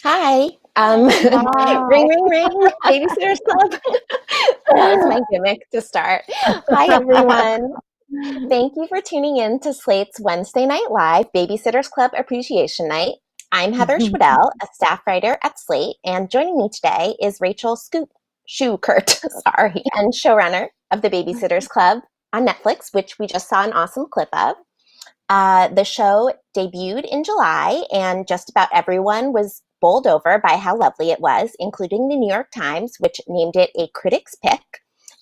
Hi. Hi. Ring, ring, ring. Babysitters Club. That was my gimmick to start. Hi, everyone. Thank you for tuning in to Slate's Wednesday Night Live Babysitters Club Appreciation Night. I'm Heather Schwedel, a staff writer at Slate, and joining me today is Rachel Shukert, sorry, and showrunner of the Babysitters Club on Netflix, which we just saw an awesome clip of. The show debuted in July, and just about everyone was bowled over by how lovely it was, including the New York Times, which named it a critic's pick.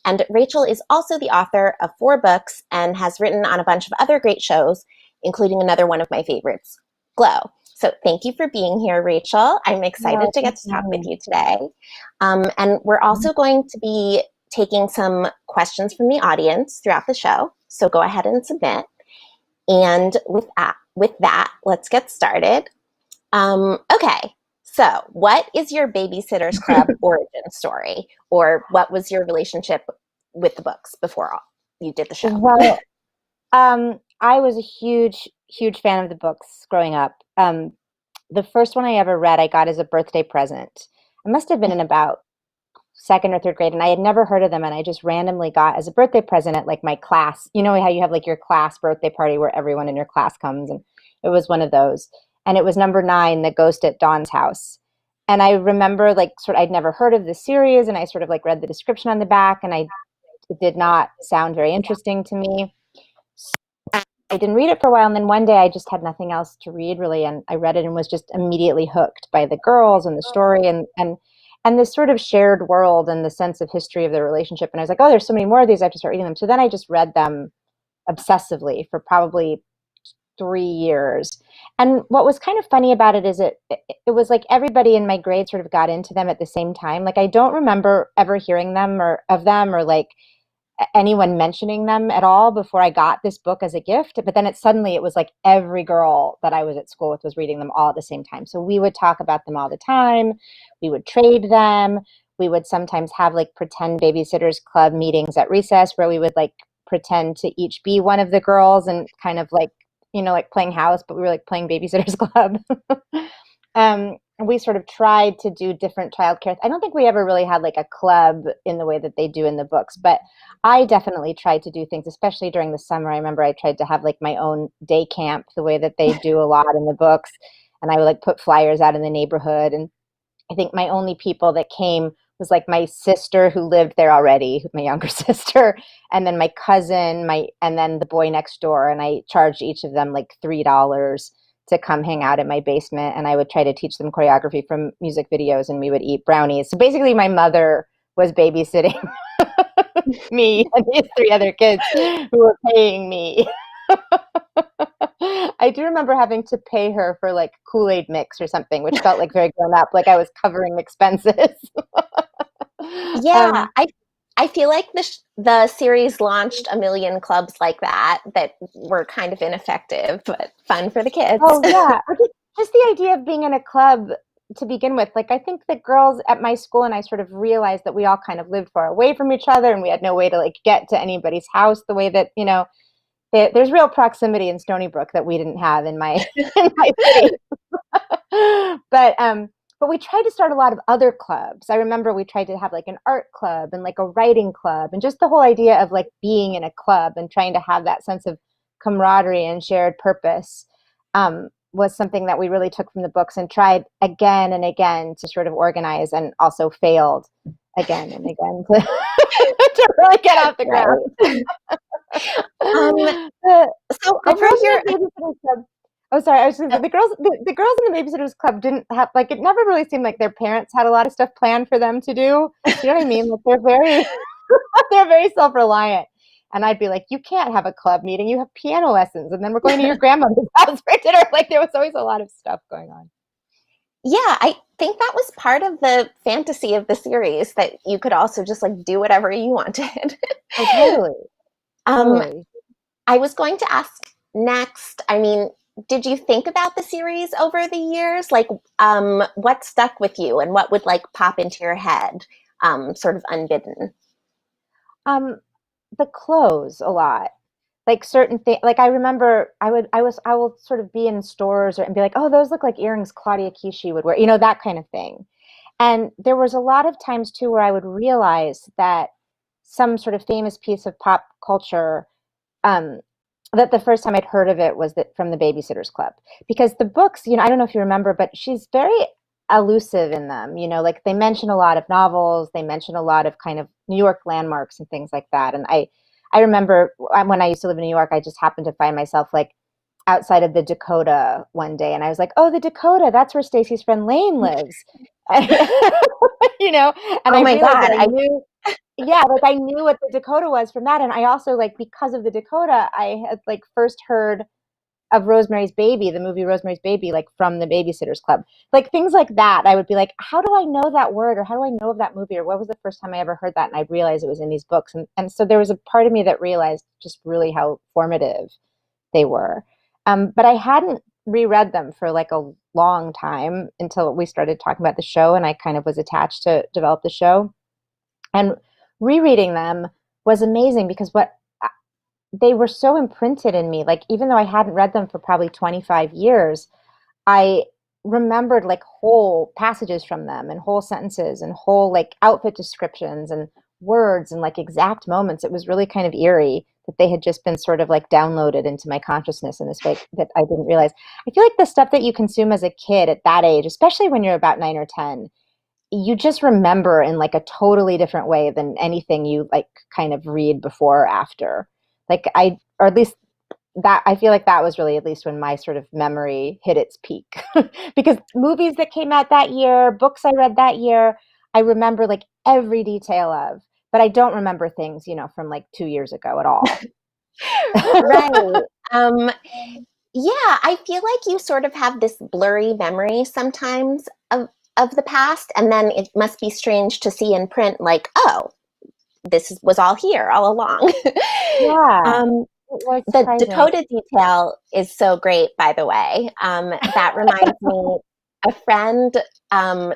And Rachel is also the author of 4 books and has written on a bunch of other great shows, including another one of my favorites, Glow. So thank you for being here, Rachel. I'm excited No, to thank get to talk with you. you today. And we're also going to be taking some questions from the audience throughout the show. So go ahead and submit. And with that, let's get started. Okay, so what is your Babysitters Club origin story? Or what was your relationship with the books before you did the show? Well, I was a huge fan of the books growing up. The first one I ever read, I got as a birthday present. I must have been in about second or third grade, and I had never heard of them, and I just randomly got as a birthday present at like my class. You know how you have like your class birthday party where everyone in your class comes, and it was one of those. And it was number 9, The Ghost at Dawn's House. And I remember I'd never heard of the series, and I sort of like read the description on the back, and it did not sound very interesting to me. I didn't read it for a while, and then one day I just had nothing else to read really, and I read it and was just immediately hooked by the girls and the story and this sort of shared world and the sense of history of their relationship. And I was like, oh, there's so many more of these, I have to start reading them. So then I just read them obsessively for probably 3 years. And what was kind of funny about it is it was like everybody in my grade sort of got into them at the same time. Like I don't remember ever hearing them or of them or like anyone mentioning them at all before I got this book as a gift. But then it was like every girl that I was at school with was reading them all at the same time. So we would talk about them all the time. We would trade them. We would sometimes have like pretend Babysitters Club meetings at recess where we would like pretend to each be one of the girls and kind of like, like playing house, but we were like playing Babysitters Club. We sort of tried to do different childcare. I don't think we ever really had like a club in the way that they do in the books, but I definitely tried to do things, especially during the summer. I remember I tried to have like my own day camp the way that they do a lot in the books. And I would like put flyers out in the neighborhood. And I think my only people that came was like my sister who lived there already, my younger sister, and then my cousin, and then the boy next door. And I charged each of them like $3 to come hang out in my basement. And I would try to teach them choreography from music videos, and we would eat brownies. So basically my mother was babysitting me and these 3 other kids who were paying me. I do remember having to pay her for like Kool-Aid mix or something, which felt like very grown up, like I was covering expenses. Yeah, I feel like the series launched a million clubs like that were kind of ineffective, but fun for the kids. Oh yeah, or just the idea of being in a club to begin with. Like I think the girls at my school and I sort of realized that we all kind of lived far away from each other, and we had no way to like get to anybody's house the way that there's real proximity in Stoneybrook that we didn't have in my in my city. But we tried to start a lot of other clubs. I remember we tried to have like an art club and like a writing club, and just the whole idea of like being in a club and trying to have that sense of camaraderie and shared purpose was something that we really took from the books and tried again and again to sort of organize, and also failed again and again to, to really get off the ground. Right. the, So the over girls your in the Babysitters Club. Oh, sorry. I was just gonna say the girls in the Babysitters Club didn't have like it never really seemed like their parents had a lot of stuff planned for them to do. You know what I mean? Like they're very they're very self-reliant. And I'd be like, you can't have a club meeting. You have piano lessons, and then we're going to your grandmother's house for dinner. Like there was always a lot of stuff going on. Yeah, I think that was part of the fantasy of the series, that you could also just like do whatever you wanted. Oh, totally, um, totally. I was going to ask next. I mean, did you think about the series over the years? Like, what stuck with you, and what would like pop into your head, sort of unbidden? Um, the clothes a lot. like certain things. Like I remember I will sort of be in stores and be like, oh, those look like earrings Claudia Kishi would wear, that kind of thing. And there was a lot of times too where I would realize that some sort of famous piece of pop culture, um, that the first time I'd heard of it was that from the Babysitter's Club, because the books, I don't know if you remember, but she's very elusive in them. Like they mention a lot of novels, they mention a lot of kind of New York landmarks and things like that. And I remember when I used to live in New York, I just happened to find myself like outside of the Dakota one day, and I was like, oh, the Dakota, that's where Stacy's friend Lane lives. And Oh I my realized God. that I knew, yeah, like I knew what the Dakota was from that. And I also, like, because of the Dakota, I had like first heard of Rosemary's Baby, the movie Rosemary's Baby, like from the Babysitter's Club, like things like that. I would be like, how do I know that word, or how do I know of that movie, or what was the first time I ever heard that? And I realized it was in these books. And so there was a part of me that realized just really how formative they were. But I hadn't reread them for like a long time until we started talking about the show, and I kind of was attached to develop the show. And rereading them was amazing because they were so imprinted in me. Like, even though I hadn't read them for probably 25 years, I remembered like whole passages from them and whole sentences and whole like outfit descriptions and words and like exact moments. It was really kind of eerie that they had just been sort of like downloaded into my consciousness in this way that I didn't realize. I feel like the stuff that you consume as a kid at that age, especially when you're about 9 or 10, you just remember in like a totally different way than anything you like kind of read before or after. Like or at least that, I feel like that was really at least when my sort of memory hit its peak. Because movies that came out that year, books I read that year, I remember like every detail of, but I don't remember things, from like 2 years ago at all. Right. Yeah, I feel like you sort of have this blurry memory sometimes of the past, and then it must be strange to see in print, like, oh, was all here all along. Yeah, it was The surprising. Dakota detail is so great, by the way. That reminds me, a friend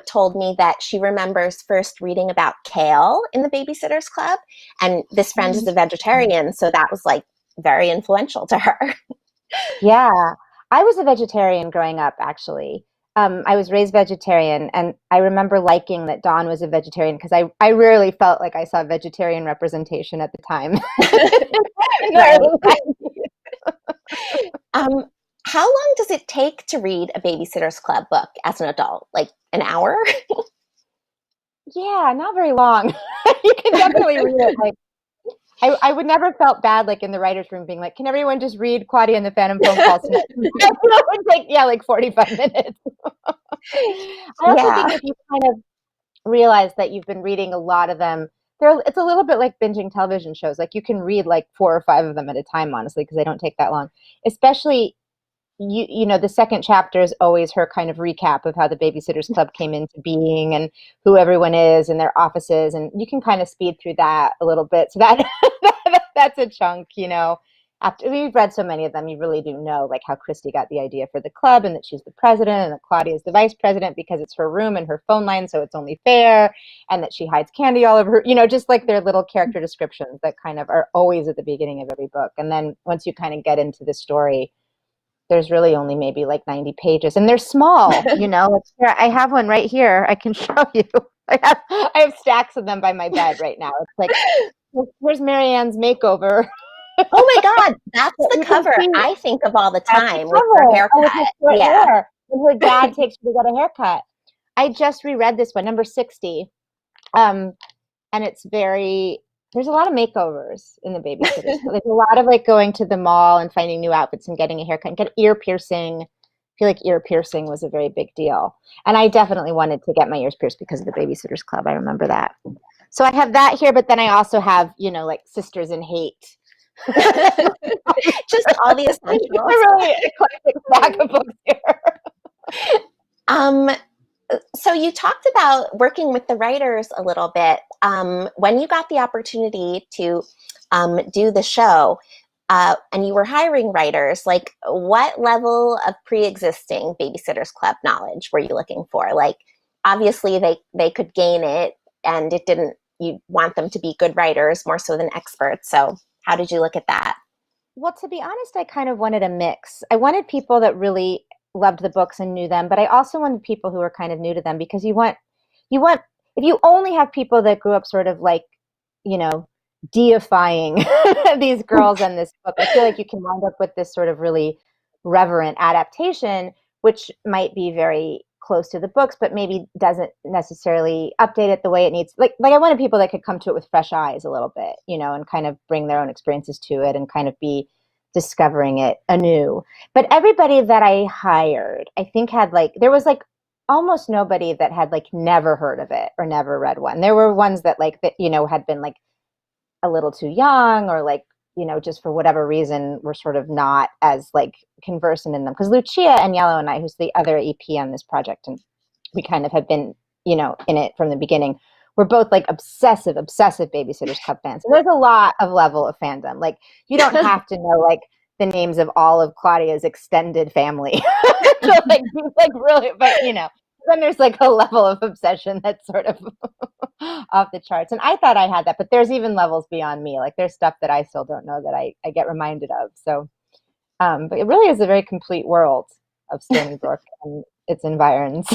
told me that she remembers first reading about kale in the Babysitter's Club, and this friend is a vegetarian, so that was like very influential to her. Yeah, I was a vegetarian growing up, actually. I was raised vegetarian, and I remember liking that Dawn was a vegetarian because I rarely felt like I saw vegetarian representation at the time. Right. Um, how long does it take to read a Babysitter's Club book as an adult? Like an hour? Yeah, not very long. You can definitely read it. Like I would never felt bad like in the writer's room being like, can everyone just read Claudia and the Phantom Phone Calls tonight? It would take, yeah, like 45 minutes. I also Yeah. think if you kind of realize that you've been reading a lot of them, it's a little bit like binging television shows. Like you can read like 4 or 5 of them at a time, honestly, because they don't take that long. Especially the second chapter is always her kind of recap of how the Babysitters Club came into being and who everyone is and their offices, and you can kind of speed through that a little bit. So that that's a chunk. After you've read so many of them, you really do know like how Christy got the idea for the club, and that she's the president and that Claudia is the vice president because it's her room and her phone line, so it's only fair, and that she hides candy all over her. Just like their little character descriptions that kind of are always at the beginning of every book. And then once you kind of get into the story, there's really only maybe like 90 pages, and they're small. I have one right here. I can show you. I have stacks of them by my bed right now. It's like, here's Marianne's makeover. Oh my God, that's the You can cover see I think of all the that's the time with her cover. Oh, with her haircut. short Yeah. hair. When her dad takes her to get a haircut. I just reread this one, number 60. And there's a lot of makeovers in the Babysitters. There's a lot of like going to the mall and finding new outfits and getting a haircut and get ear piercing. I feel like ear piercing was a very big deal. And I definitely wanted to get my ears pierced because of the Babysitters Club. I remember that. So I have that here, but then I also have, like Sisters in Hate. Just all the essentials. A really eclectic stack of books here. Um, so you talked about working with the writers a little bit. When you got the opportunity to do the show, and you were hiring writers, like what level of pre-existing Babysitters Club knowledge were you looking for? Like, obviously they could gain it, and it didn't. You want them to be good writers more so than experts. So how did you look at that? Well, to be honest, I kind of wanted a mix. I wanted people that really loved the books and knew them, but I also wanted people who were kind of new to them because you want if you only have people that grew up sort of like, you know, deifying these girls and this book, I feel like you can wind up with this sort of really reverent adaptation, which might be very close to the books, but maybe doesn't necessarily update it the way it needs. Like I wanted people that could come to it with fresh eyes a little bit, and kind of bring their own experiences to it and kind of be discovering it anew. But everybody that I hired, I think had there was almost nobody that had never heard of it or never read one. There were ones that had been a little too young or just for whatever reason were sort of not as conversant in them. Because Lucia and Yellow and I, who's the other EP on this project, and we kind of have been, in it from the beginning, we're both obsessive Babysitters Club fans. So there's a lot of level of fandom. You don't have to know the names of all of Claudia's extended family to really, but then there's a level of obsession that's sort of off the charts. And I thought I had that, but there's even levels beyond me. There's stuff that I still don't know that I get reminded of. So, but it really is a very complete world of Stoneybrook and its environs.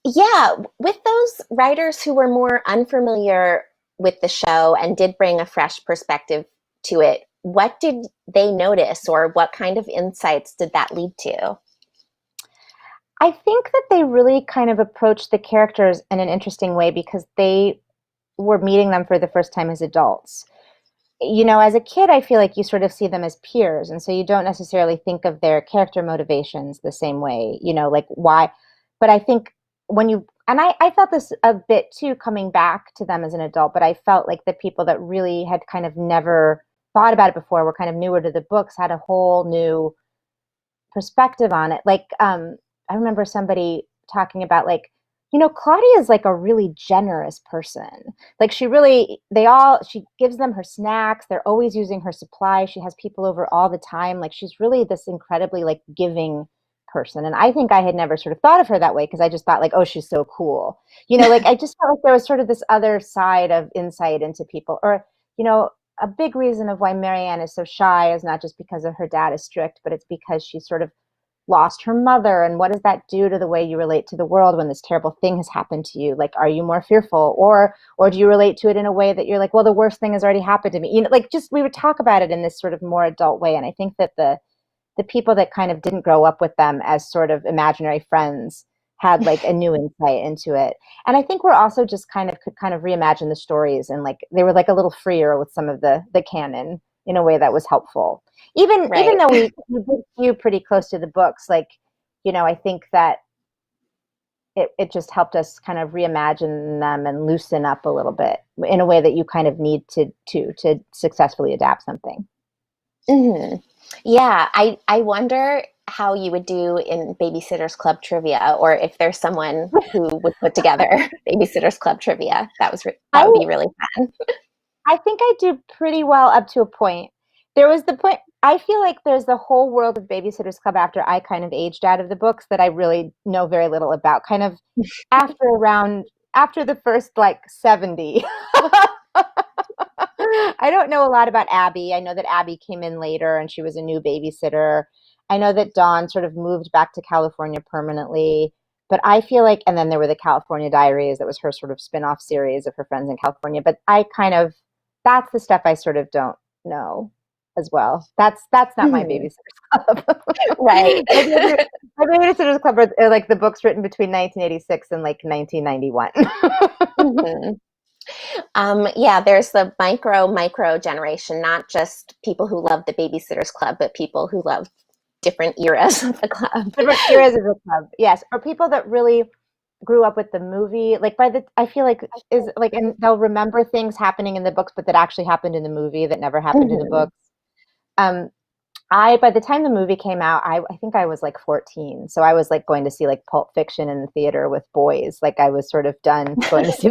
Yeah, with those writers who were more unfamiliar with the show and did bring a fresh perspective to it, what did they notice or what kind of insights did that lead to? I think that they really kind of approached the characters in an interesting way because they were meeting them for the first time as adults. As a kid, I feel like you sort of see them as peers. And so you don't necessarily think of their character motivations the same way, why. But I think I felt this a bit too coming back to them as an adult, but I felt like the people that really had kind of never thought about it before, were kind of newer to the books, had a whole new perspective on it. I remember somebody talking about Claudia is a really generous person. She gives them her snacks. They're always using her supply. She has people over all the time. She's really this incredibly giving person. And I think I had never sort of thought of her that way because I just thought oh, she's so cool. I just felt like there was sort of this other side of insight into people. Or, a big reason of why Marianne is so shy is not just because of her dad is strict, but it's because she sort of lost her mother. And what does that do to the way you relate to the world when this terrible thing has happened to you? Are you more fearful or do you relate to it in a way that you're well, the worst thing has already happened to me? We would talk about it in this sort of more adult way. And I think that the people that kind of didn't grow up with them as sort of imaginary friends had a new insight into it. And I think we're also just could reimagine the stories, and they were a little freer with some of the canon in a way that was helpful. Even though we did view pretty close to the books, I think that it just helped us kind of reimagine them and loosen up a little bit in a way that you kind of need to successfully adapt something. Mm-hmm. Yeah, I wonder how you would do in Babysitters Club trivia, or if there's someone who would put together Babysitters Club trivia. That would be really fun. I think I do pretty well up to a point. There was the point, I feel like there's the whole world of Babysitters Club after I kind of aged out of the books that I really know very little about. Kind of after the first 70. I don't know a lot about Abby. I know that Abby came in later and she was a new babysitter. I know that Dawn sort of moved back to California permanently. But I feel and then there were the California Diaries. That was her sort of spin-off series of her friends in California. But that's the stuff I sort of don't know as well. That's not my Babysitter's Club. Right. My Babysitter's Club are the books written between 1986 and 1991. Mm-hmm. Yeah, there's the micro generation, not just people who love the Babysitters Club, but people who love different eras of the club. Different eras of the club, yes. Or people that really grew up with the movie. I feel and they'll remember things happening in the books, but that actually happened in the movie that never happened in the books. By the time the movie came out, I think I was 14. So I was going to see Pulp Fiction in the theater with boys. I was sort of done going to see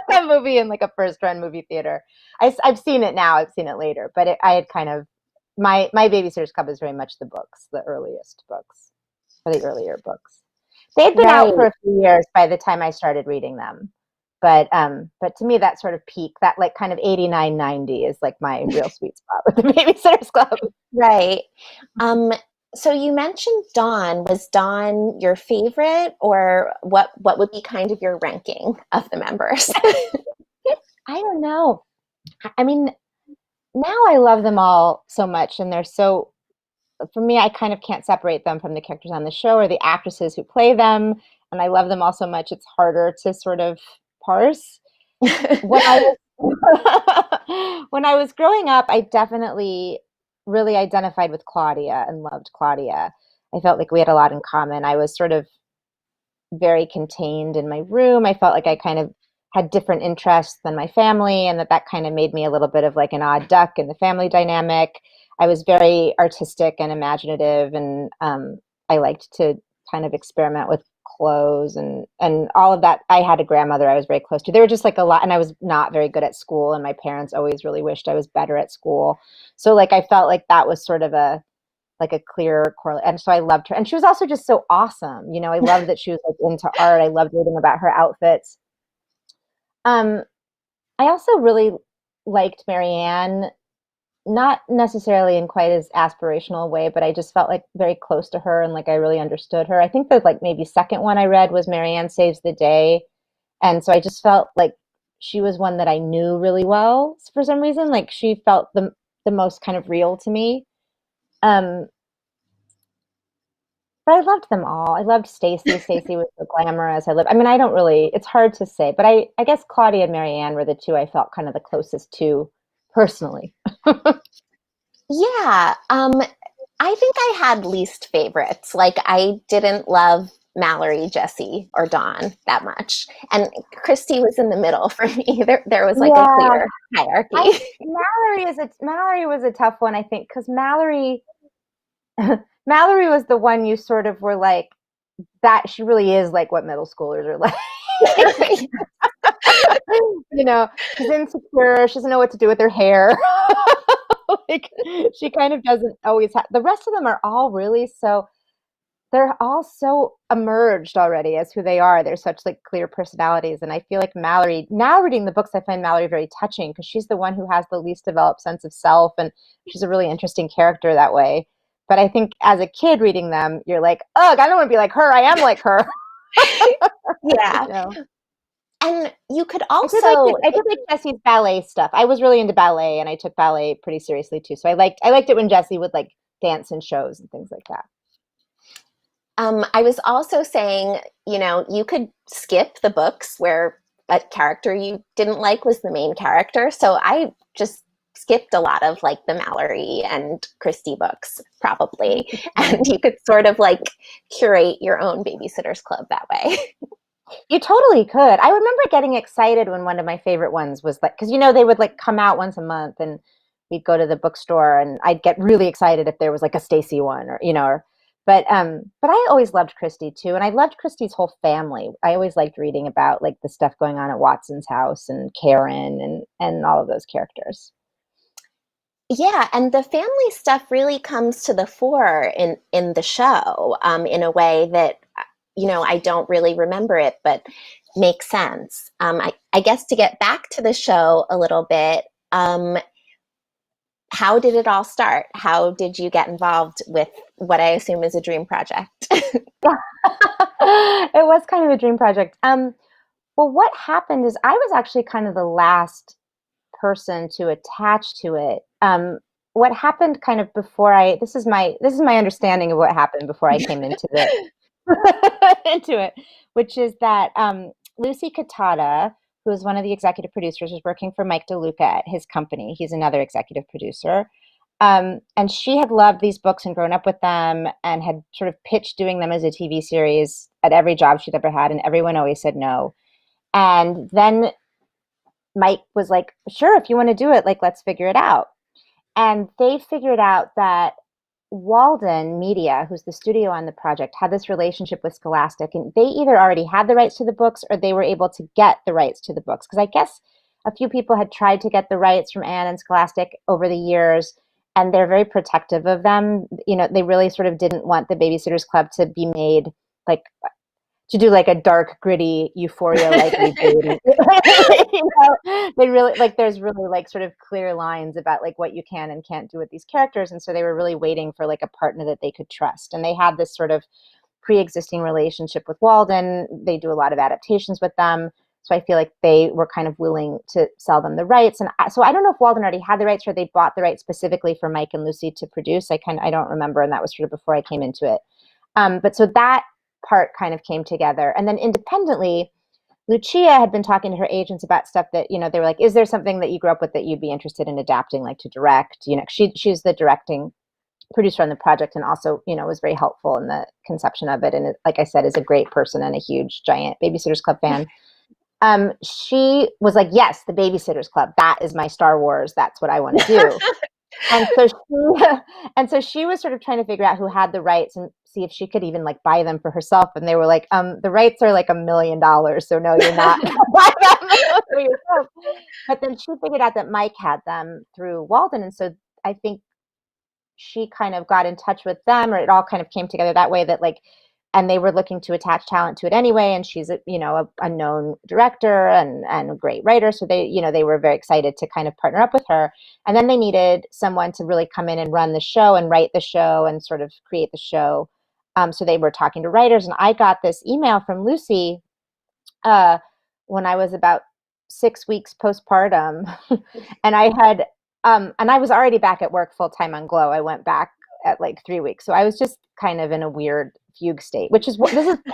that movie in a first run movie theater. I've seen it now. I've seen it later, but I had kind of, my Babysitter's Club is very much the books, the earliest books, or the earlier books. They had been out for a few years by the time I started reading them. But to me, that sort of peak, that like kind of 89, 90 is like my real sweet spot with the Babysitters Club. Right. Um, so you mentioned Dawn. Was Dawn your favorite, or what would be kind of your ranking of the members? I don't know. I mean, now I love them all so much, and they're so, for me, I kind of can't separate them from the characters on the show or the actresses who play them. And I love them all so much, it's harder to sort of parse. When I was when I was growing up, I definitely really identified with Claudia and loved Claudia. I felt like we had a lot in common. I was sort of very contained in my room. I felt like I kind of had different interests than my family, and that kind of made me a little bit of like an odd duck in the family dynamic. I was very artistic and imaginative, and I liked to kind of experiment with clothes and all of that. I had a grandmother I was very close to. There were just like a lot, and I was not very good at school, and my parents always really wished I was better at school. So like I felt like that was sort of a like a clear correlate. And so I loved her. And she was also just so awesome. You know, I loved that she was like into art. I loved reading about her outfits. Um, I also really liked Marianne, not necessarily in quite as aspirational a way, but I just felt like very close to her and like I really understood her. I think that like maybe second one I read was Marianne Saves the Day. And so I just felt like she was one that I knew really well for some reason. Like she felt the most kind of real to me. Um, But I loved them all. I loved Stacy. Stacy was so glamorous. I mean, I don't really, it's hard to say, but I guess Claudia and Marianne were the two I felt kind of the closest to personally. Yeah. I think I had least favorites. Like I didn't love Mallory, Jesse, or Dawn that much. And Christy was in the middle for me. There was like a Yeah, clear hierarchy. Mallory was a tough one, I think, because Mallory was the one you sort of were like, that she really is like what middle schoolers are like. You know, she's insecure, she doesn't know what to do with her hair. Like she kind of doesn't always have, the rest of them are all really so, they're all so emerged already as who they are. They're such like clear personalities. And I feel like Mallory, now reading the books, I find Mallory very touching because she's the one who has the least developed sense of self. And she's a really interesting character that way. But I think as a kid reading them, you're like, ugh, I don't want to be like her. I am like her. Yeah. You know? And you could I also, did like Jesse's ballet stuff. I was really into ballet and I took ballet pretty seriously too. So I liked it when Jesse would like dance in shows and things like that. I was also saying, you could skip the books where a character you didn't like was the main character. So I just skipped a lot of like the Mallory and Christy books probably. And you could sort of like curate your own Babysitters Club that way. You totally could. I remember getting excited when one of my favorite ones was like, because they would like come out once a month, and we'd go to the bookstore, and I'd get really excited if there was like a Stacy one, but I always loved Christy too, and I loved Christy's whole family. I always liked reading about like the stuff going on at Watson's house and Karen and all of those characters. Yeah, and the family stuff really comes to the fore in the show, in a way that I don't really remember it, but makes sense. I guess to get back to the show a little bit, how did it all start? How did you get involved with what I assume is a dream project? It was kind of a dream project. Well, what happened is I was actually kind of the last person to attach to it. What happened kind of before this is my understanding of what happened before I came into into it, which is that Lucy Catata, who is one of the executive producers, was working for Mike DeLuca at his company. He's another executive producer. And she had loved these books and grown up with them and had sort of pitched doing them as a TV series at every job she'd ever had, and everyone always said no. And then Mike was like, sure, if you want to do it, like, let's figure it out. And they figured out that Walden Media, who's the studio on the project, had this relationship with Scholastic, and they either already had the rights to the books or they were able to get the rights to the books. Because I guess a few people had tried to get the rights from Anne and Scholastic over the years, and they're very protective of them. They really sort of didn't want the Babysitters Club to be made like to do like a dark, gritty, Euphoria-like reboot. They really there's really like sort of clear lines about like what you can and can't do with these characters, and so they were really waiting for like a partner that they could trust, and they had this sort of pre-existing relationship with Walden. They do a lot of adaptations with them. So I feel like they were kind of willing to sell them the rights. And so I don't know if Walden already had the rights or they bought the rights specifically for Mike and Lucy to produce. I don't remember. And that was sort of before I came into it. But so that part kind of came together. And then independently, Lucia had been talking to her agents about stuff that, they were like, is there something that you grew up with that you'd be interested in adapting, like to direct? She's the directing producer on the project, and also, was very helpful in the conception of it. And like I said, is a great person and a huge, giant Babysitters Club fan. She was like, yes, the Babysitters Club, that is my Star Wars. That's what I want to do. And so she was sort of trying to figure out who had the rights and see if she could even like buy them for herself. And they were like, the rights are like $1 million. So no, you're not going to buy them for yourself. But then she figured out that Mike had them through Walden. And so I think she kind of got in touch with them, or it all kind of came together that way, that like, and they were looking to attach talent to it anyway. And she's a known director and a great writer. So they were very excited to kind of partner up with her. And then they needed someone to really come in and run the show and write the show and sort of create the show. So they were talking to writers, and I got this email from Lucy when I was about 6 weeks postpartum, and I was already back at work full time on Glow. I went back at like 3 weeks, so I was just kind of in a weird fugue state, this is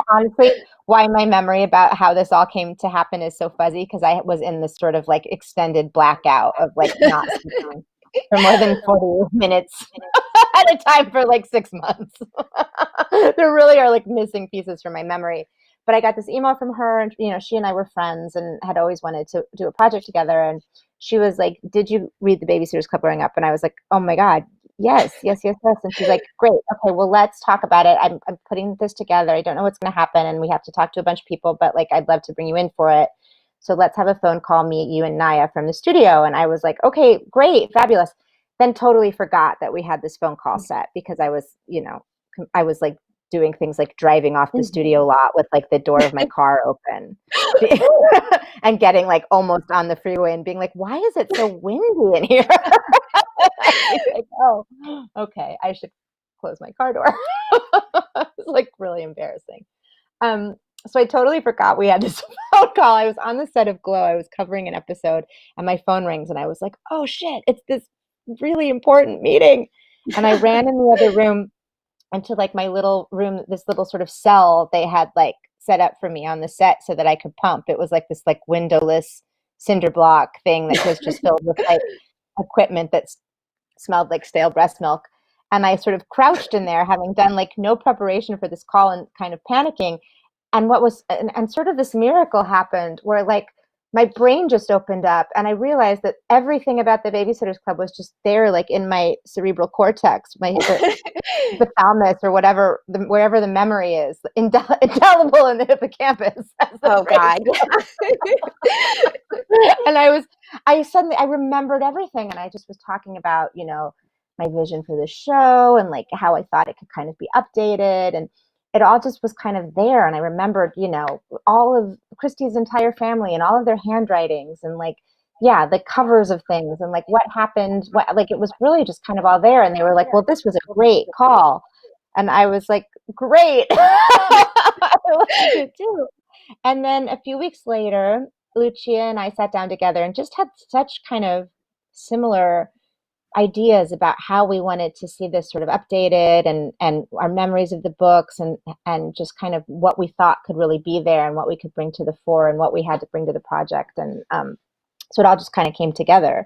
honestly why my memory about how this all came to happen is so fuzzy, because I was in this sort of like extended blackout of like not sleeping for more than 40 minutes at a time for like 6 months. There really are like missing pieces from my memory. But I got this email from her, and she and I were friends and had always wanted to do a project together. And she was like, "Did you read the Babysitters Club growing up?" And I was like, "Oh my God, yes." And she's like, "Great, okay, well, let's talk about it. I'm putting this together. I don't know what's going to happen, and we have to talk to a bunch of people, but like, I'd love to bring you in for it. So let's have a phone call, me, you, and Naya from the studio." And I was like, "Okay, great, fabulous." Then totally forgot that we had this phone call set, because I was like doing things like driving off the studio lot with like the door of my car open and getting like almost on the freeway and being like, why is it so windy in here? Like, oh, okay, I should close my car door. It's like really embarrassing. So I totally forgot we had this phone call. I was on the set of Glow. I was covering an episode, and my phone rings, and I was like, oh shit, it's this really important meeting. And I ran in the other room into like my little room, this little sort of cell they had like set up for me on the set so that I could pump. It was like this like windowless cinder block thing that was just filled with like equipment that smelled like stale breast milk. And I sort of crouched in there, having done like no preparation for this call and kind of panicking. And and sort of this miracle happened where like my brain just opened up, and I realized that everything about the Babysitters Club was just there, like in my cerebral cortex, the thalamus or whatever, wherever the memory is, indelible in the hippocampus. Oh God. And I remembered everything, and I just was talking about, my vision for the show and like how I thought it could kind of be updated, and it all just was kind of there. And I remembered, all of Christy's entire family and all of their handwritings and like, yeah, the covers of things and like what happened, like it was really just kind of all there. And they were like, well, this was a great call. And I was like, great. I loved it too. And then a few weeks later, Lucia and I sat down together and just had such kind of similar ideas about how we wanted to see this sort of updated, and our memories of the books, and just kind of what we thought could really be there and what we could bring to the fore and what we had to bring to the project. And so it all just kind of came together.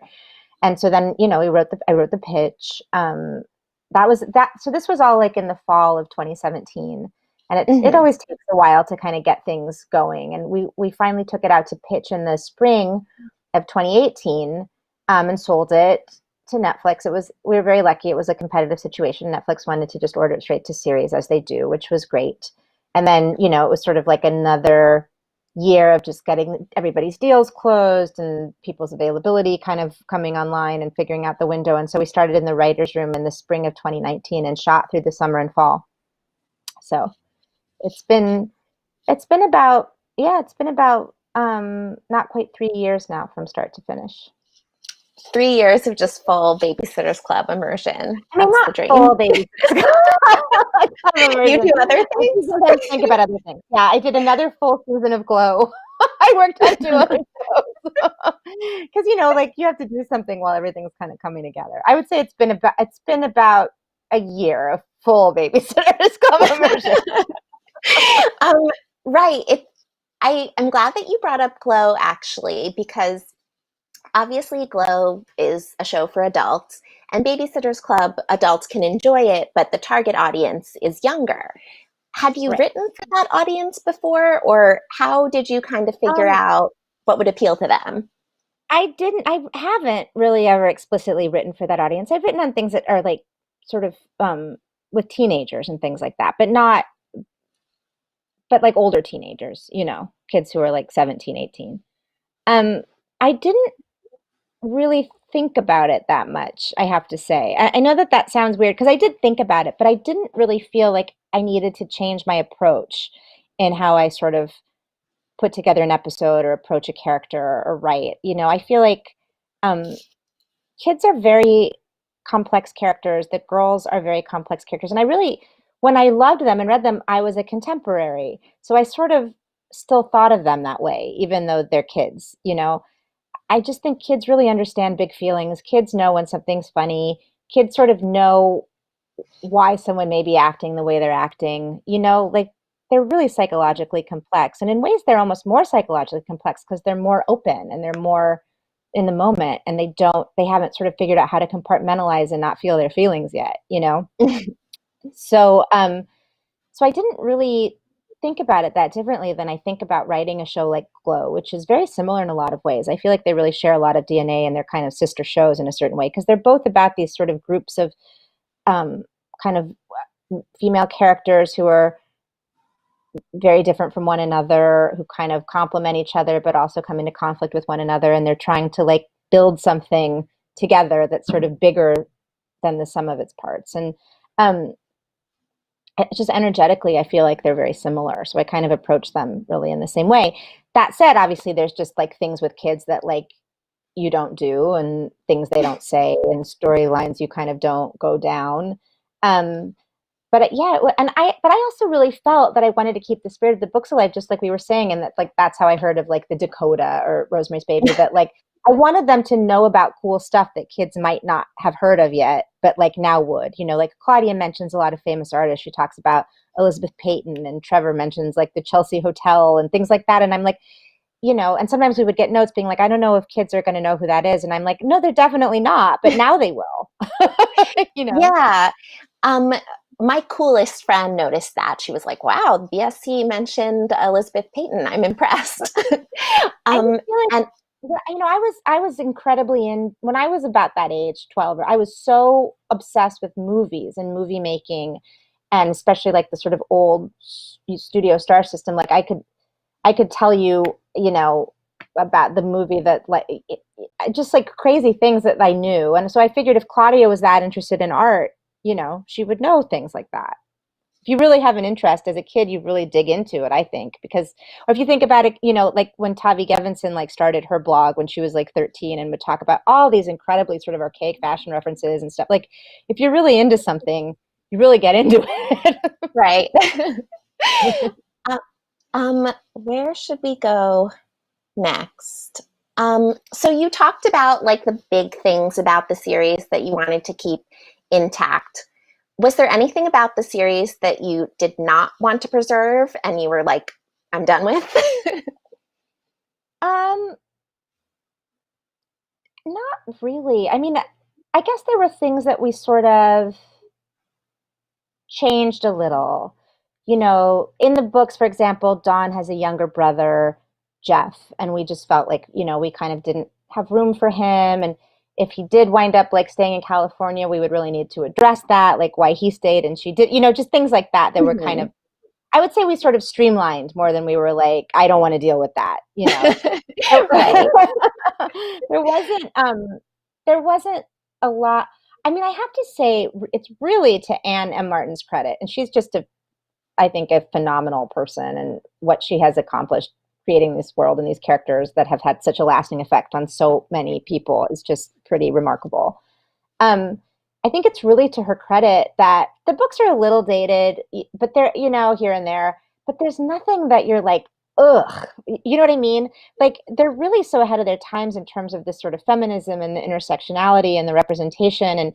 And so then, I wrote the pitch. So this was all like in the fall of 2017. And it always takes a while to kind of get things going. And we finally took it out to pitch in the spring of 2018 and sold it to Netflix. We were very lucky. It was a competitive situation. Netflix wanted to just order it straight to series, as they do, which was great. And then, it was sort of like another year of just getting everybody's deals closed and people's availability kind of coming online and figuring out the window. And so we started in the writer's room in the spring of 2019 and shot through the summer and fall. So it's been It's been about, not quite 3 years now from start to finish. 3 years of just full Babysitters Club immersion. I mean, That's the not dream. full Babysitters Club You immersion. do other I things? sometimes think about other things. Yeah, I did another full season of Glow. I worked on 2 other shows. Because, like you have to do something while everything's kind of coming together. I would say it's been about a year of full Babysitters Club immersion. um, right. I'm glad that you brought up Glow actually, because obviously Glow is a show for adults, and Babysitters Club, adults can enjoy it, but the target audience is younger. Had you Right. written for that audience before, or how did you kind of figure out what would appeal to them? I haven't really ever explicitly written for that audience. I've written on things that are like sort of with teenagers and things like that, but like older teenagers, kids who are like 17, 18. I didn't really think about it that much, I have to say. I know that that sounds weird because I did think about it, but I didn't really feel like I needed to change my approach in how I sort of put together an episode or approach a character or write. I feel like um, kids are very complex characters, that girls are very complex characters. And when I loved them and read them, I was a contemporary. So I sort of still thought of them that way, even though they're kids. I just think kids really understand big feelings. Kids know when something's funny. Kids sort of know why someone may be acting the way they're acting. Like they're really psychologically complex. And in ways, they're almost more psychologically complex because they're more open and they're more in the moment and they haven't sort of figured out how to compartmentalize and not feel their feelings yet. So, so I didn't really think about it that differently than I think about writing a show like Glow, which is very similar in a lot of ways. I feel like they really share a lot of DNA and they're kind of sister shows in a certain way because they're both about these sort of groups of um, kind of female characters who are very different from one another, who kind of complement each other, but also come into conflict with one another. And they're trying to like build something together that's sort of bigger than the sum of its parts. And um, just energetically, I feel like they're very similar. So I kind of approach them really in the same way. That said, obviously, there's just like things with kids that like you don't do and things they don't say and storylines you kind of don't go down. Um, but yeah, but I also really felt that I wanted to keep the spirit of the books alive, just like we were saying, and that like that's how I heard of like the Dakota or Rosemary's Baby. That like I wanted them to know about cool stuff that kids might not have heard of yet, but like now would. Like Claudia mentions a lot of famous artists. She talks about Elizabeth Peyton, and Trevor mentions like the Chelsea Hotel and things like that. And I'm like, and sometimes we would get notes being like, I don't know if kids are going to know who that is. And I'm like, no, they're definitely not, but now they will. Yeah. Um, my coolest friend noticed that. She was like, wow, BSC mentioned Elizabeth Peyton. I'm impressed. I just feel like, and I was incredibly when I was about that age, 12, I was so obsessed with movies and movie making, and especially like the sort of old studio star system. Like I could tell you, about the movie that like just like crazy things that I knew. And so I figured if Claudia was that interested in art, she would know things like that. If you really have an interest as a kid, you really dig into it, I think, because, or if you think about it, like when Tavi Gevinson like started her blog when she was like 13 and would talk about all these incredibly sort of archaic fashion references and stuff. Like if you're really into something, you really get into it. right. Where should we go next? So you talked about like the big things about the series that you wanted to keep intact. Was there anything about the series that you did not want to preserve and you were like, I'm done with? um, Not really. I mean, I guess there were things that we sort of changed a little. In the books, for example, Dawn has a younger brother, Jeff, and we just felt like, we kind of didn't have room for him. And if he did wind up like staying in California, we would really need to address that, like why he stayed and she did, just things like that that were kind of, I would say we sort of streamlined more than we were like, I don't want to deal with that. Right. There wasn't there wasn't a lot. I mean, I have to say it's really to Anne M. Martin's credit, and she's just a I think, a phenomenal person, and what she has accomplished creating this world and these characters that have had such a lasting effect on so many people is just pretty remarkable. I think it's really to her credit that the books are a little dated, but they're, here and there, but there's nothing that you're like, ugh, you know what I mean? Like, they're really so ahead of their times in terms of this sort of feminism and the intersectionality and the representation. And,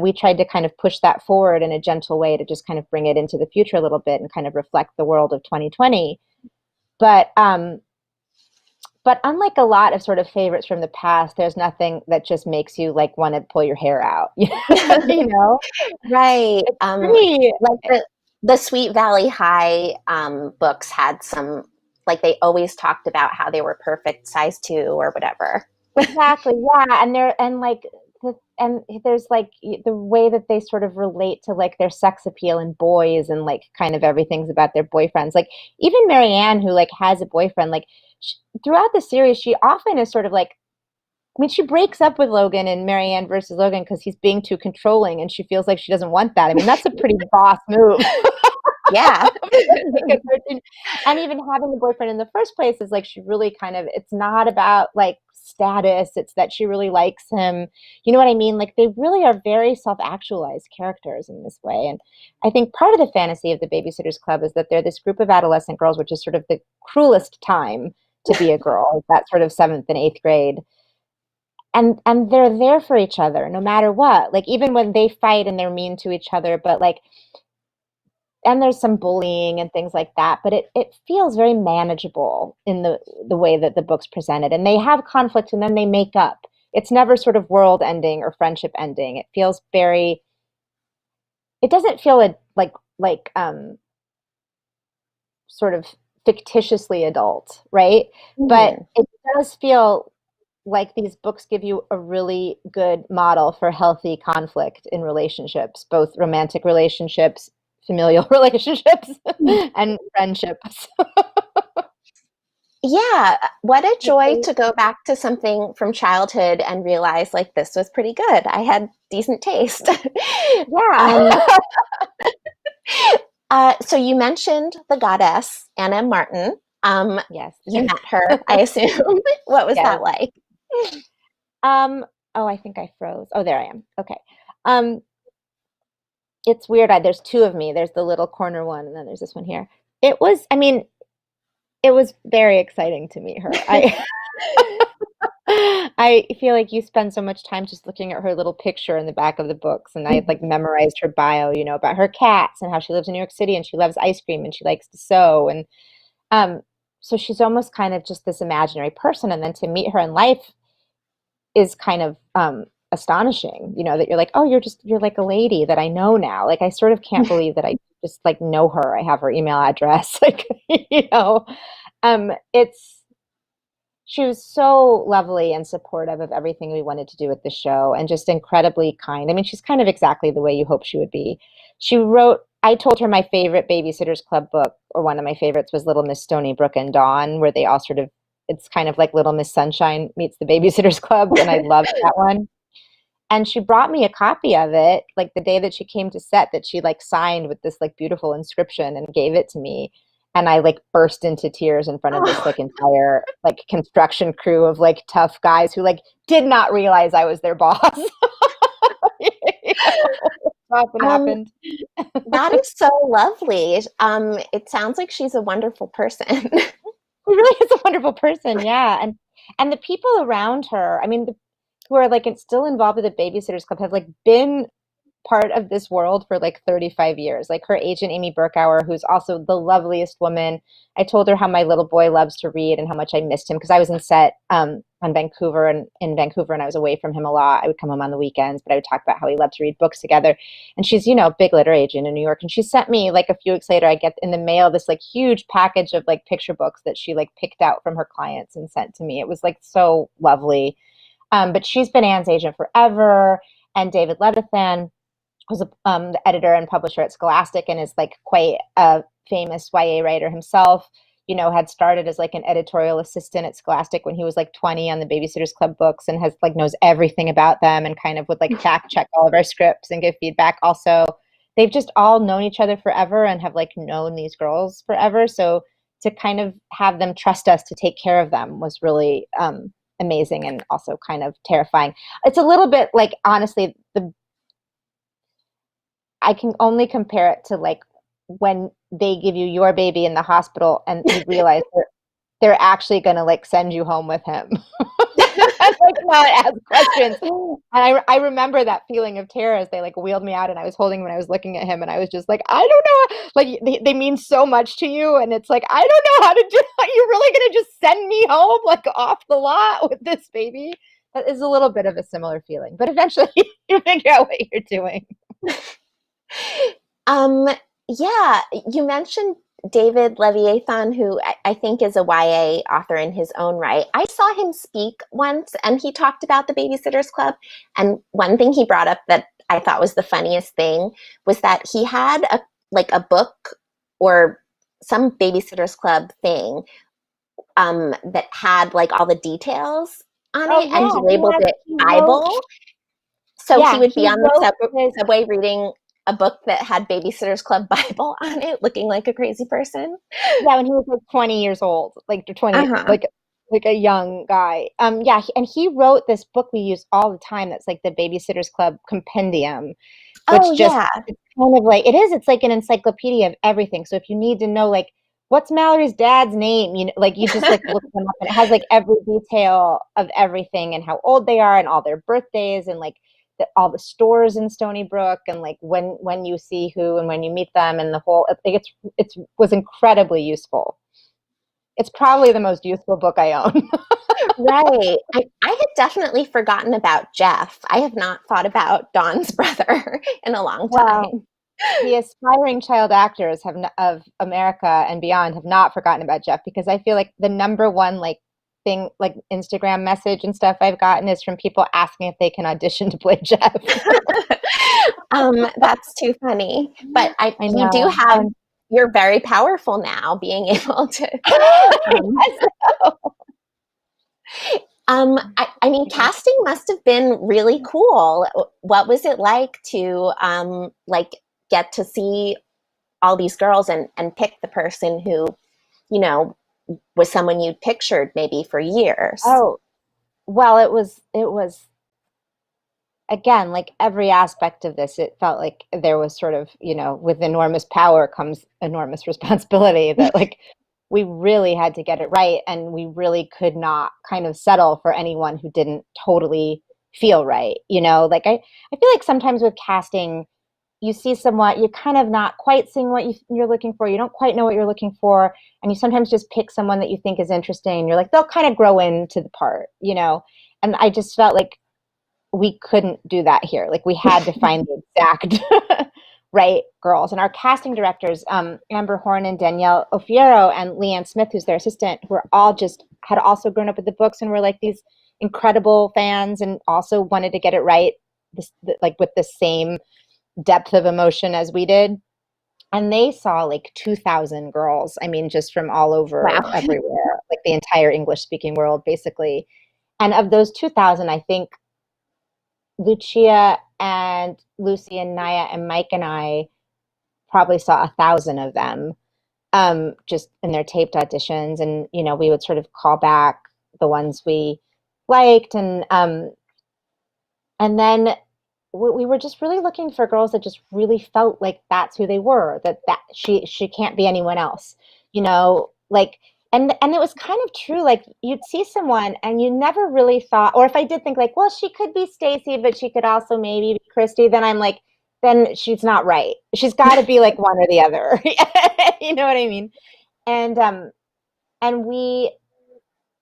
we tried to kind of push that forward in a gentle way to just kind of bring it into the future a little bit and kind of reflect the world of 2020. But unlike a lot of sort of favorites from the past, there's nothing that just makes you like want to pull your hair out. Right. It's pretty. Like the Sweet Valley High books had some, like, they always talked about how they were perfect size 2 or whatever. Exactly. Yeah. And there's like the way that they sort of relate to like their sex appeal and boys, and like kind of everything's about their boyfriends. Like even Marianne, who like has a boyfriend, like throughout the series, she often is sort of like, I mean, she breaks up with Logan in Marianne versus Logan because he's being too controlling and she feels like she doesn't want that. I mean, that's a pretty boss move. Yeah. And even having a boyfriend in the first place is like, she really kind of, it's not about like status, it's that she really likes him. You know what I mean? Like, they really are very self-actualized characters in this way. And I think part of the fantasy of the Babysitters Club is that they're this group of adolescent girls, which is sort of the cruelest time to be a girl, that sort of 7th and 8th grade. And they're there for each other no matter what. Like, even when they fight and they're mean to each other, but like, and there's some bullying and things like that, but it feels very manageable in the way that the book's presented. And they have conflict and then they make up. It's never sort of world ending or friendship ending. It feels very, it doesn't feel like sort of fictitiously adult, right? Mm-hmm. But it does feel like these books give you a really good model for healthy conflict in relationships, both romantic relationships, familial relationships, and friendships. Yeah, what a joy to go back to something from childhood and realize like this was pretty good. I had decent taste. Yeah. So you mentioned the goddess Anna Martin. Yes. You met her, I assume. What was that like? Oh, I think I froze. Oh, there I am. Okay. It's weird. There's 2 of me. There's the little corner one, and then there's this one here. It was very exciting to meet her. I feel like you spend so much time just looking at her little picture in the back of the books, and I had like memorized her bio, about her cats and how she lives in New York City and she loves ice cream and she likes to sew. And so she's almost kind of just this imaginary person, and then to meet her in life is kind of astonishing, that you're like, oh, you're like a lady that I know now. Like, I sort of can't believe that I just like know her. I have her email address. Like, she was so lovely and supportive of everything we wanted to do with the show, and just incredibly kind. I mean, she's kind of exactly the way you hope she would be. I told her my favorite Babysitters Club book, or one of my favorites, was Little Miss Stoneybrook and Dawn, where they all sort of, it's kind of like Little Miss Sunshine meets the Babysitters Club, and I loved that one. And she brought me a copy of it, like the day that she came to set, that she like signed with this like beautiful inscription and gave it to me. And I like burst into tears in front of this like entire like construction crew of like tough guys who like did not realize I was their boss. Often happened. That is so lovely. It sounds like she's a wonderful person. She really is a wonderful person, yeah. And the people around her, I mean, who are like still involved with the Babysitters Club, have like been part of this world for like 35 years. Like her agent, Amy Burkauer, who's also the loveliest woman. I told her how my little boy loves to read and how much I missed him, because I was in set on Vancouver and in Vancouver, and I was away from him a lot. I would come home on the weekends, but I would talk about how we loved to read books together. And she's, big literary agent in New York. And she sent me like a few weeks later, I get in the mail this like huge package of like picture books that she like picked out from her clients and sent to me. It was like so lovely. But she's been Anne's agent forever. And David Levithan was the editor and publisher at Scholastic, and is like quite a famous YA writer himself. Had started as like an editorial assistant at Scholastic when he was like 20 on the Babysitters Club books, and has like knows everything about them, and kind of would like fact check all of our scripts and give feedback. Also they've just all known each other forever and have like known these girls forever. So to kind of have them trust us to take care of them was really amazing and also kind of terrifying. It's a little bit like, honestly, I can only compare it to like when they give you your baby in the hospital and you realize they're actually going to like send you home with him. And like not ask questions. And I remember that feeling of terror as they like wheeled me out and I was holding him and I was looking at him and I was just like, I don't know. Like they mean so much to you. And it's like, I don't know how to do it. You're really going to just send me home like off the lot with this baby? That is a little bit of a similar feeling. But eventually you figure out what you're doing. Yeah, you mentioned David Levithan, who I think is a YA author in his own right. I saw him speak once and he talked about the Babysitters Club. And one thing he brought up that I thought was the funniest thing was that he had a book or some Babysitters Club thing that had like all the details on it, and he labeled it Bible. So he would be on the subway reading a book that had Babysitters Club Bible on it, looking like a crazy person. Yeah, when he was like 20 years old, like 20, like a young guy. Yeah, and he wrote this book we use all the time. That's like the Babysitters Club Compendium, which it's kind of like it's like an encyclopedia of everything. So if you need to know like what's Mallory's dad's name, you know, like you just like look them up, and it has like every detail of everything and how old they are and all their birthdays and like all the stores in Stoneybrook and like when you see who and when you meet them and the whole. It was incredibly useful. It's probably the most useful book I own. Right. I had definitely forgotten about Jeff. I have not thought about Dawn's brother in a long time. The aspiring child actors of America and beyond have not forgotten about Jeff, because I feel like the number one like thing, like Instagram message and stuff I've gotten is from people asking if they can audition to play Jeff. That's too funny. But you do have, you're very powerful now, being able to. I mean, casting must have been really cool. What was it like to like get to see all these girls and pick the person who, you know, was someone you'd pictured maybe for years? Oh, well, it was again, like every aspect of this, it felt like there was sort of, you know, with enormous power comes enormous responsibility, that like we really had to get it right. And we really could not kind of settle for anyone who didn't totally feel right. You know, like I feel like sometimes with casting, you see someone, you're kind of not quite seeing what you're looking for. You don't quite know what you're looking for. And you sometimes just pick someone that you think is interesting. And you're like, they'll kind of grow into the part, you know? And I just felt like we couldn't do that here. Like we had to find the exact right girls. And our casting directors, Amber Horn and Danielle Ofiero and Leanne Smith, who's their assistant, who are all just had also grown up with the books and were like these incredible fans and also wanted to get it right, like with the same depth of emotion as we did. And they saw like 2,000 girls. I mean, just from all over everywhere, like the entire English speaking world, basically. And of those 2,000, I think Lucia and Lucy and Naya and Mike and I probably saw 1,000 of them, just in their taped auditions. And, you know, we would sort of call back the ones we liked. And then we were just really looking for girls that just really felt like that's who they were, that she can't be anyone else, you know, like, and it was kind of true. Like you'd see someone and you never really thought, or if I did think like, well, she could be Stacy, but she could also maybe be Christy, then I'm like, then she's not right. She's got to be like one or the other. You know what I mean? And we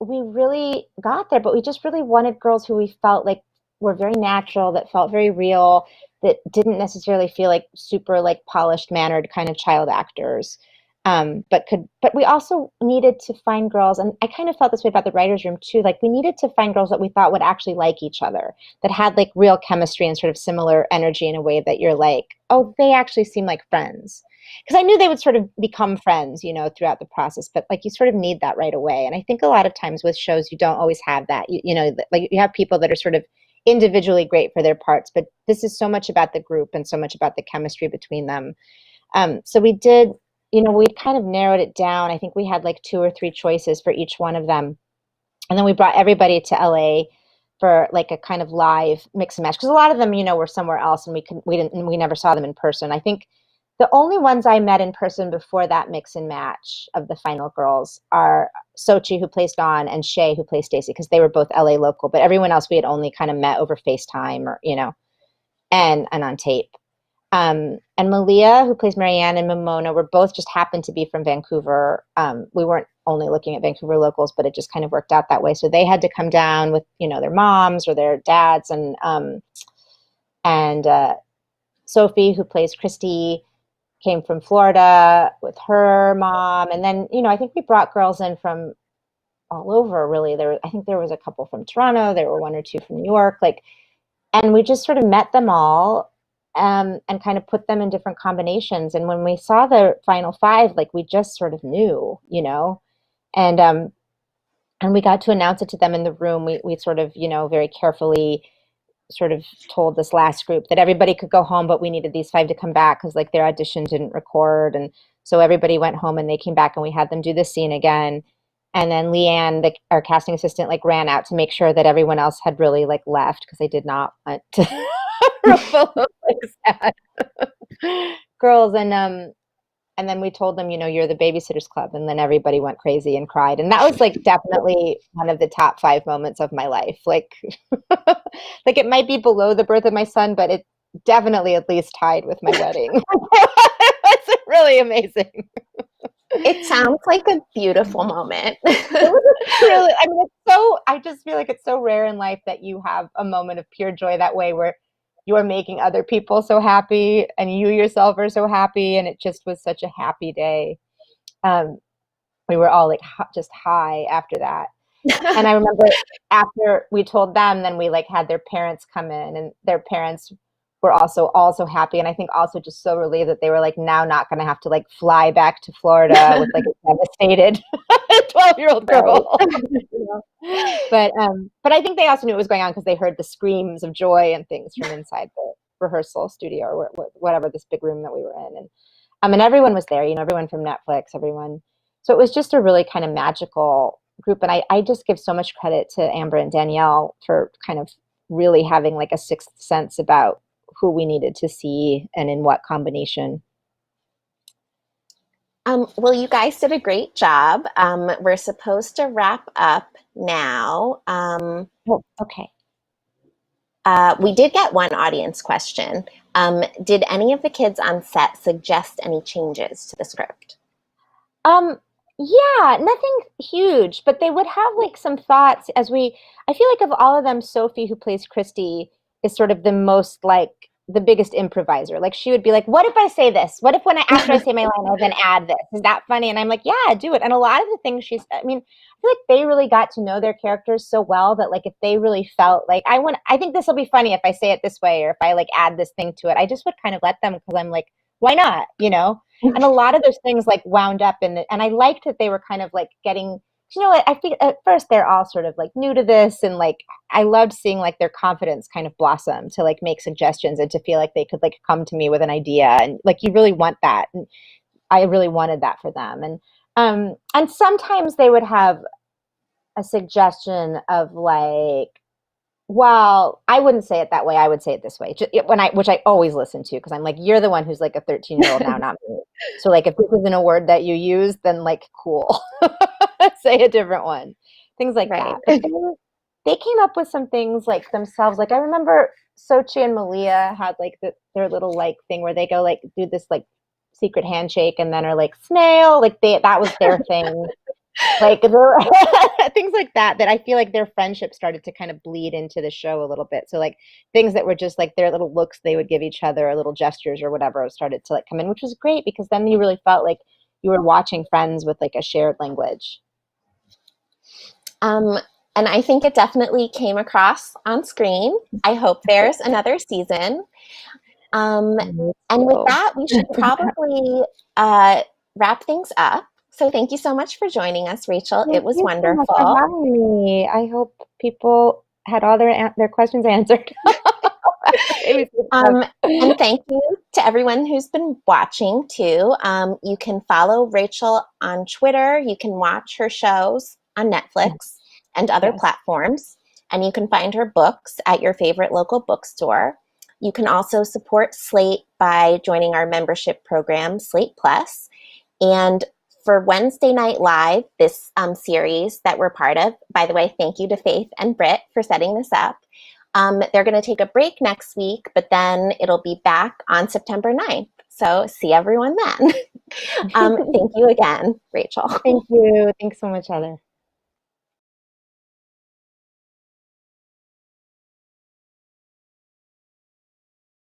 really got there, but we just really wanted girls who we felt like were very natural, that felt very real, that didn't necessarily feel like super like polished mannered kind of child actors. But we also needed to find girls, and I kind of felt this way about the writer's room too, like we needed to find girls that we thought would actually like each other, that had like real chemistry and sort of similar energy in a way that you're like, oh, they actually seem like friends. Because I knew they would sort of become friends, you know, throughout the process, but like you sort of need that right away. And I think a lot of times with shows, you don't always have that, you know, like you have people that are sort of individually great for their parts, but this is so much about the group and so much about the chemistry between them. So we did, we kind of narrowed it down. I think we had like 2 or 3 choices for each one of them. And then we brought everybody to LA for like a kind of live mix and match. Because a lot of them, were somewhere else and we never saw them in person. I think the only ones I met in person before that mix and match of the final girls are Sochi, who plays Dawn, and Shay, who plays Stacy, because they were both LA local. But everyone else we had only kind of met over FaceTime or, and on tape. And Malia, who plays Marianne, and Momona were both just happened to be from Vancouver. We weren't only looking at Vancouver locals, but it just kind of worked out that way. So they had to come down with, their moms or their dads, and Sophie, who plays Christy, came from Florida with her mom. And then, I think we brought girls in from all over, really. I think there was a couple from Toronto. There were 1 or 2 from New York. And we just sort of met them all and kind of put them in different combinations. And when we saw the final 5, we just sort of knew, and we got to announce it to them in the room. We sort of, very carefully sort of told this last group that everybody could go home, but we needed these 5 to come back because their audition didn't record. And so everybody went home and they came back and we had them do the scene again. And then Leanne, our casting assistant, ran out to make sure that everyone else had really left, because they did not want to full of sad girls. And then we told them, you're the Babysitters Club. And then everybody went crazy and cried. And that was definitely one of the top 5 moments of my life. It might be below the birth of my son, but it definitely at least tied with my wedding. It's really amazing. It sounds like a beautiful moment. Really, I just feel like it's so rare in life that you have a moment of pure joy that way, where you're making other people so happy and you yourself are so happy. And it just was such a happy day. We were all just high after that. And I remember after we told them, then we had their parents come in, and their parents were also happy. And I think also just so relieved that they were now not going to have to fly back to Florida with a devastated 12-year-old girl. But I think they also knew it was going on because they heard the screams of joy and things from inside the rehearsal studio or whatever, this big room that we were in. And everyone was there, everyone from Netflix, everyone. So it was just a really kind of magical group. And I just give so much credit to Amber and Danielle for kind of really having a sixth sense about who we needed to see and in what combination. Well, you guys did a great job. We're supposed to wrap up now. Okay. We did get one audience question. Did any of the kids on set suggest any changes to the script? Yeah, nothing huge, but they would have some thoughts I feel of all of them, Sophie, who plays Christy, is sort of the most the biggest improviser. She would be what if I say this? What if after I say my line, I then add this? Is that funny? And I'm yeah, do it. And a lot of the things I feel they really got to know their characters so well that if they really felt I think this will be funny if I say it this way, or if I add this thing to it, I just would kind of let them, because I'm why not? And a lot of those things wound up in it. And I liked that they were kind of getting, I think at first they're all sort of new to this. And I loved seeing their confidence kind of blossom to make suggestions and to feel they could come to me with an idea. And you really want that. And I really wanted that for them. And sometimes they would have a suggestion of well, I wouldn't say it that way. I would say it this way. Which I always listen to, because I'm you're the one who's a 13-year-old now, not me. So if this isn't a word that you use, then cool, say a different one. Things like that. But they came up with some things themselves. I remember Sochi and Malia had their little thing where they go do this secret handshake and then are snail. That was their thing. Things like that I feel their friendship started to kind of bleed into the show a little bit. So things that were just their little looks they would give each other, or little gestures or whatever, started to come in, which was great, because then you really felt you were watching friends with a shared language. And I think it definitely came across on screen. I hope there's another season. And with that, we should probably wrap things up. So thank you so much for joining us, Rachel. It was wonderful. Thank you so much for having me. I hope people had all their questions answered. And thank you to everyone who's been watching too. You can follow Rachel on Twitter. You can watch her shows on Netflix and other platforms. And you can find her books at your favorite local bookstore. You can also support Slate by joining our membership program, Slate Plus. And for Wednesday Night Live, this series that we're part of, by the way, thank you to Faith and Britt for setting this up. They're going to take a break next week, but then it'll be back on September 9th. So see everyone then. Thank you again, Rachel. Thank you. Thanks so much, Heather.